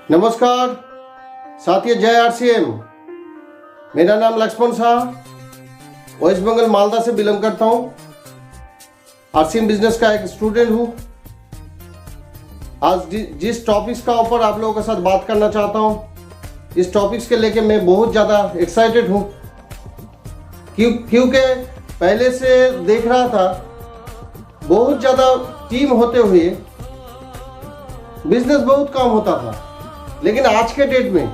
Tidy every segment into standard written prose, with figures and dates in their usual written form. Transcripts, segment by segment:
नमस्कार साथियों, जय आरसीएम। मेरा नाम लक्ष्मण शाह, वेस्ट बंगाल मालदा से बिलोंग करता हूँ। आरसीएम बिजनेस का एक स्टूडेंट हूँ। आज जिस टॉपिक्स का ऊपर आप लोगों के साथ बात करना चाहता हूँ, इस टॉपिक्स के लेके मैं बहुत ज़्यादा एक्साइटेड हूँ, क्योंकि पहले से देख रहा था बहुत ज़्यादा टीम होते हुए बिजनेस बहुत कम होता था। लेकिन आज के डेट में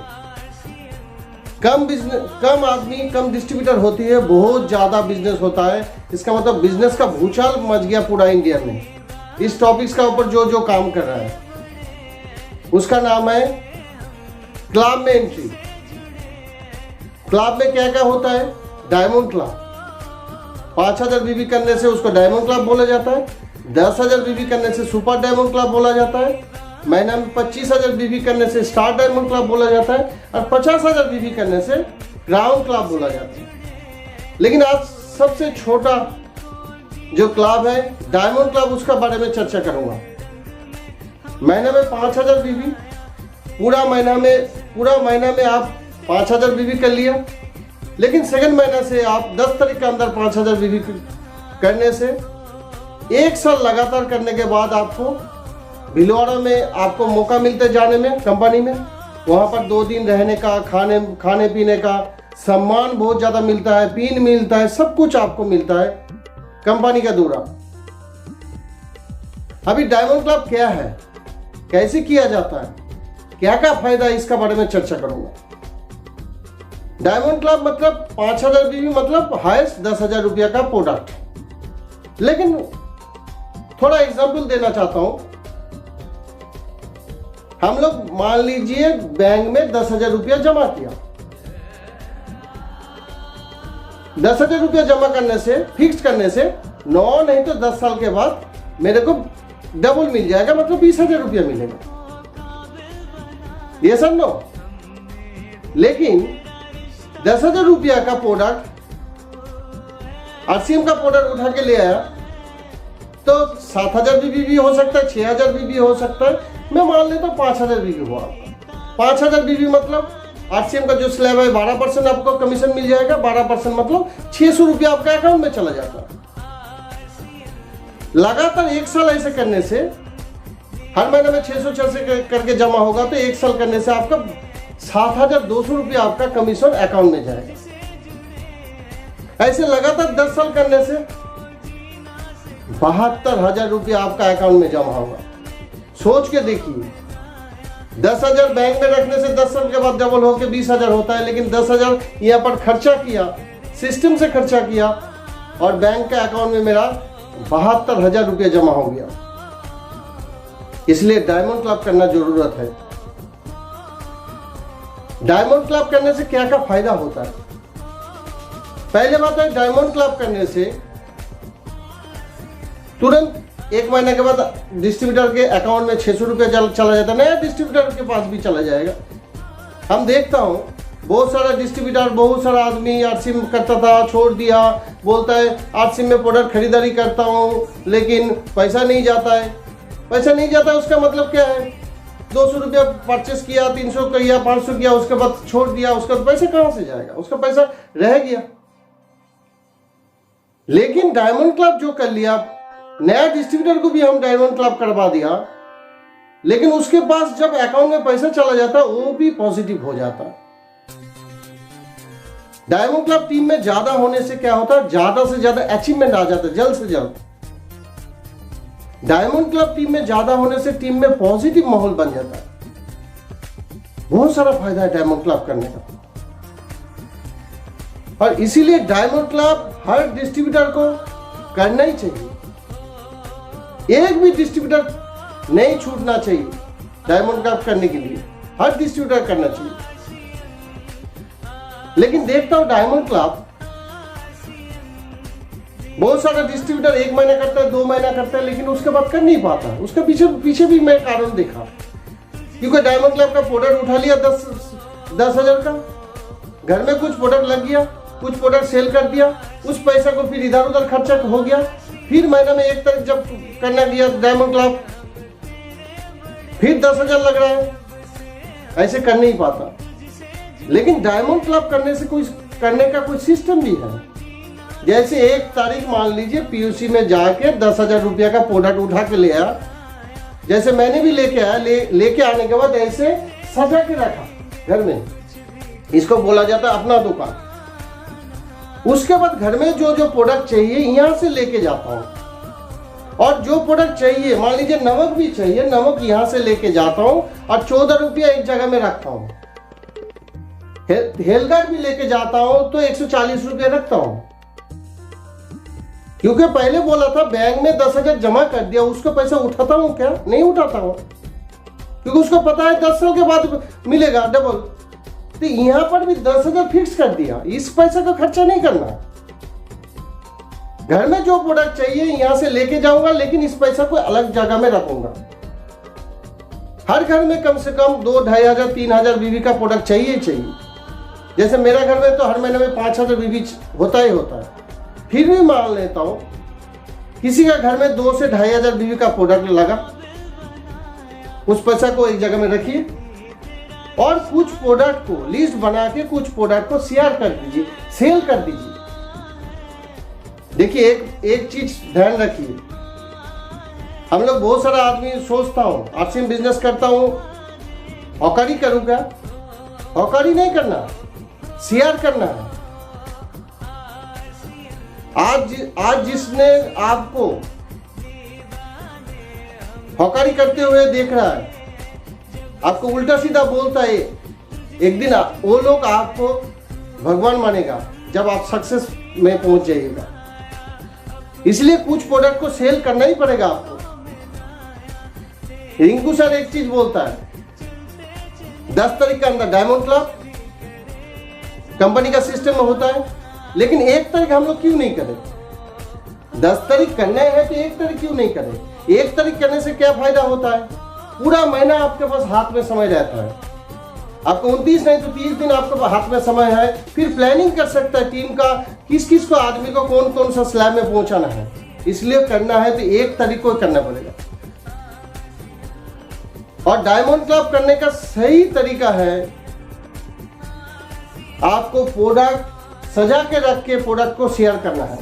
कम आदमी, कम डिस्ट्रीब्यूटर होती है, बहुत ज़्यादा बिजनेस होता है। इसका मतलब बिजनेस का भूचाल मच गया पूरा इंडिया में। इस टॉपिक्स का ऊपर जो काम कर रहा है उसका नाम है क्लब में एंट्री। क्लब में क्या क्या होता है? Diamond club. 5000 बीबी करने से उसको डायमंड क्लब बोला जाता है। 10,000 बीबी करने से सुपर डायमंड क्लब बोला जाता है। महीना में 25,000 बीबी करने से स्टार डायमंड क्लब बोला जाता है और 50,000 बीबी करने से क्राउन क्लब बोला जाता है। लेकिन आज सबसे छोटा जो क्लब है डायमंड क्लब, उसका बारे में चर्चा करूंगा। महीने में 5,000 बीबी, पूरा महीना में आप 5,000 बीबी कर लिया। लेकिन सेकंड महीना से आप 10 तारीख के अंदर 5,000 बीबी करने से 1 साल लगातार करने के बाद आपको भिलवाड़ा में आपको मौका मिलता है जाने में, कंपनी में। वहाँ पर 2 दिन रहने का, खाने पीने का सम्मान बहुत ज़्यादा मिलता है, पिन मिलता है, सब कुछ आपको मिलता है कंपनी का दौरा। अभी डायमंड क्लब क्या है, कैसे किया जाता है, क्या क्या फायदा है, इसका बारे में चर्चा करूंगा। डायमंड क्लब मतलब 5,000 बीबी मतलब हाईएस्ट 10,000 रुपया का प्रोडक्ट। लेकिन थोड़ा एग्जाम्पल देना चाहता हूं। हम लोग मान लीजिए बैंक में 10,000 रुपया जमा किया। 10,000 रुपया जमा करने से, फिक्स करने से 9 नहीं तो 10 साल के बाद मेरे को डबल मिल जाएगा, मतलब 20,000 रुपया मिलेगा। ये सब नो। लेकिन 10,000 रुपया का प्रोडक्ट आरसीएम का प्रोडक्ट उठा के ले आया तो 7,000 बीबी भी हो सकता है, 6,000 बीबी हो सकता है। मैं मान लेता हूँ 5,000 बीबी हुआ। 5,000 बीबी मतलब आरसीएम का जो स्लैब है 12% आपको कमीशन मिल जाएगा। 12% मतलब 600 रुपया आपका अकाउंट में चला जाता है। लगातार 1 साल ऐसे करने से, हर महीने में 600 करके जमा होगा तो 1 साल करने से आपका 7,200 रुपया आपका कमीशन अकाउंट में जाएगा। ऐसे लगातार 10 साल करने से 72,000 रुपया आपका अकाउंट में जमा होगा। सोच के देखिए, 10,000 बैंक में रखने से 10 साल के बाद डबल होकर 20,000 होता है। लेकिन 10,000 यहाँ पर खर्चा किया, सिस्टम से खर्चा किया और बैंक के अकाउंट में मेरा 72,000 रुपया जमा हो गया। इसलिए डायमंड क्लब करना जरूरत है। डायमंड क्लब करने से क्या क्या फायदा होता है? पहले बात है, डायमंड क्लब करने से तुरंत 1 महीने के बाद डिस्ट्रीब्यूटर के अकाउंट में 600 रुपया चला जाता है। नया डिस्ट्रीब्यूटर के पास भी चला जाएगा। हम देखता हूँ बहुत सारा डिस्ट्रीब्यूटर, बहुत सारा आदमी आरसीएम करता था, छोड़ दिया, बोलता है आरसीएम में प्रोडक्ट खरीदारी करता हूँ लेकिन पैसा नहीं जाता है। पैसा नहीं जाता है उसका मतलब क्या है? 200 रुपया परचेस किया, 300 किया, 500 किया, उसके बाद छोड़ दिया, उसका पैसा कहाँ से जाएगा? उसका पैसा रह गया। लेकिन डायमंड क्लब जो कर लिया, नया डिस्ट्रीब्यूटर को भी हम डायमंड क्लब करवा दिया, लेकिन उसके पास जब अकाउंट में पैसा चला जाता है वो भी पॉजिटिव हो जाता है। डायमंड क्लब टीम में ज्यादा होने से क्या होता है? ज्यादा से ज्यादा अचीवमेंट आ जाता है, जल्द से जल्द। डायमंड क्लब टीम में ज्यादा होने से टीम में पॉजिटिव माहौल बन जाता है। बहुत सारा फायदा है डायमंड क्लब करने का। और इसीलिए डायमंड क्लब हर डिस्ट्रीब्यूटर को करना ही चाहिए। एक भी डिस्ट्रीब्यूटर नहीं छूटना चाहिए डायमंड क्लब करने के लिए। हर डिस्ट्रीब्यूटर करना चाहिए। लेकिन देखता हूं डायमंड क्लब बहुत सारा डिस्ट्रीब्यूटर 1 महीना करता है, 2 महीना करता है, लेकिन उसके बाद कर नहीं पाता। उसके पीछे भी मैं कारण देखा, क्योंकि डायमंड क्लब का प्रोडक्ट उठा लिया 10,000 का, घर में कुछ प्रोडक्ट लग गया, कुछ प्रोडक्ट सेल कर दिया, उस पैसा को फिर इधर उधर खर्चा हो गया। फिर महीना में 1 तारीख जब करना गया डायमंड क्लब, फिर 10,000 लग रहा है। ऐसे कर नहीं पाता। लेकिन डायमंड क्लब करने का कोई सिस्टम भी है। जैसे 1 तारीख मान लीजिए पीयूसी में जाके 10,000 रुपया का प्रोडक्ट उठा के ले आया, जैसे मैंने भी लेके आया, लेके आने के बाद ऐसे सजा के रखा घर में, इसको बोला जाता है अपना दुकान। उसके बाद घर में जो जो प्रोडक्ट चाहिए यहाँ से लेके जाता हूँ, और जो प्रोडक्ट चाहिए मान लीजिए नमक भी चाहिए, नमक यहाँ से लेके जाता हूँ और 14 रुपया एक जगह में रखता हूँ। हेलगार्ड भी लेके जाता हूँ तो 140 रुपया रखता हूँ, क्योंकि पहले बोला था बैंक में 10,000 जमा कर दिया, उसका पैसा उठाता हूँ क्या? नहीं उठाता हूँ, क्योंकि उसको पता है 10 साल के बाद मिलेगा डबल। तो यहाँ पर भी 10,000 फिक्स कर दिया, इस पैसे का खर्चा नहीं करना। घर में जो प्रोडक्ट चाहिए यहाँ से लेके जाऊंगा, लेकिन इस पैसा को अलग जगह में रखूंगा। हर घर में कम से कम 2,500 3,000 बीबी का प्रोडक्ट चाहिए। जैसे मेरा घर में तो हर महीने में 5,000 बीबी होता ही होता है। फिर भी मान लेता हूं किसी का घर में 2 से 2,500 बीबी का प्रोडक्ट लगा, उस पैसा को एक जगह में रखिए और कुछ प्रोडक्ट को लिस्ट बना के कुछ प्रोडक्ट को शेयर कर दीजिए, सेल कर दीजिए। देखिए एक चीज ध्यान रखिए, हम लोग बहुत सारा आदमी सोचता हूँ आरसीएम बिजनेस करता हूँ, औकारी करूँ क्या? औकारी नहीं करना, शेयर करना है। आज जिसने आपको हौकारी करते हुए देख रहा है, आपको उल्टा सीधा बोलता है, एक दिन वो लोग आपको भगवान मानेगा जब आप सक्सेस में पहुंच जाइएगा। इसलिए कुछ प्रोडक्ट को सेल करना ही पड़ेगा आपको। रिंकू सर एक चीज बोलता है, 10 तारीख के अंदर डायमंड क्लब कंपनी का सिस्टम में होता है, लेकिन 1 तारीख हम लोग क्यों नहीं करें? 10 तारीख करना है तो 1 तारीख क्यों नहीं करें? 1 तारीख करने से क्या फायदा होता है? पूरा महीना आपके पास हाथ में समय रहता है। आपको 29 नहीं तो 30 दिन आपके हाथ में समय है। फिर प्लानिंग कर सकता है टीम का, किस किस को आदमी को कौन कौन सा स्लैब में पहुंचाना है। इसलिए करना है तो 1 तारीख को करना पड़ेगा। और डायमंड क्लब करने का सही तरीका है, आपको प्रोडक्ट सजा के रख के प्रोडक्ट को शेयर करना है।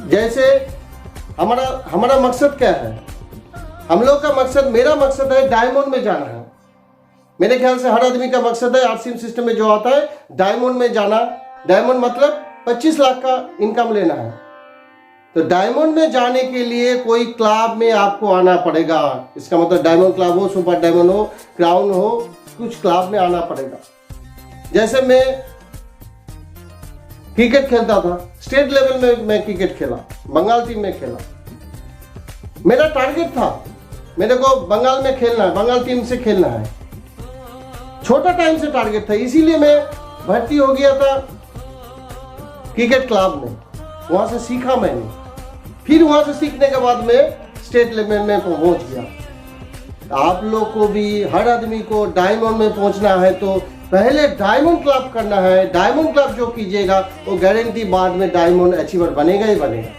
जैसे हमारा मकसद क्या है? हम लोग का मकसद, मेरा मकसद है डायमंड में जाना है। मेरे ख्याल से हर आदमी का मकसद है आरसीएम सिस्टम में जो आता है डायमंड में जाना। डायमंड मतलब 25 लाख का इनकम लेना है। तो डायमंड में जाने के लिए कोई क्लब में आपको आना पड़ेगा। इसका मतलब डायमंड क्लब हो, सुपर डायमंड हो, क्राउन हो, कुछ क्लब में आना पड़ेगा। जैसे मैं क्रिकेट खेलता था, स्टेट लेवल में मैं क्रिकेट खेला, बंगाल टीम में खेला। मेरा टारगेट था, मेरे को बंगाल में खेलना है, बंगाल टीम से खेलना है। छोटा टाइम से टारगेट था, इसीलिए मैं भर्ती हो गया था क्रिकेट क्लब में। वहां से सीखा मैंने, फिर वहां से सीखने के बाद मैं स्टेट लेवल में पहुंच गया। आप लोग को भी, हर आदमी को डायमंड में पहुंचना है तो पहले डायमंड क्लब करना है। डायमंड क्लब जो कीजिएगा वो गारंटी बाद में डायमंड अचीवर बनेगा ही बनेगा।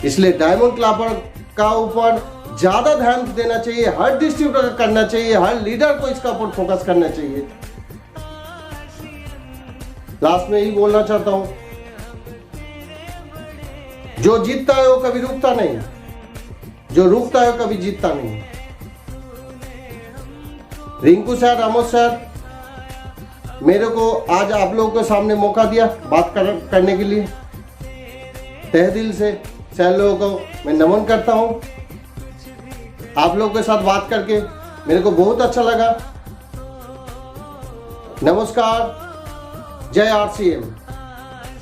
इसलिए डायमंड क्लब का ऊपर ज्यादा ध्यान देना चाहिए, हर डिस्ट्रीब्यूटर का करना चाहिए, हर लीडर को इसका ऊपर फोकस करना चाहिए। लास्ट में यही बोलना चाहता हूं, जो जीतता है वो कभी रुकता नहीं, जो रुकता है वो कभी जीतता नहीं। रिंकू सर, रामोद सर, मेरे को आज आप लोगों के सामने मौका दिया बात करने के लिए, तहे दिल से सर लोगों को मैं नमन करता हूं। आप लोगों के साथ बात करके मेरे को बहुत अच्छा लगा। नमस्कार, जय आरसीएम।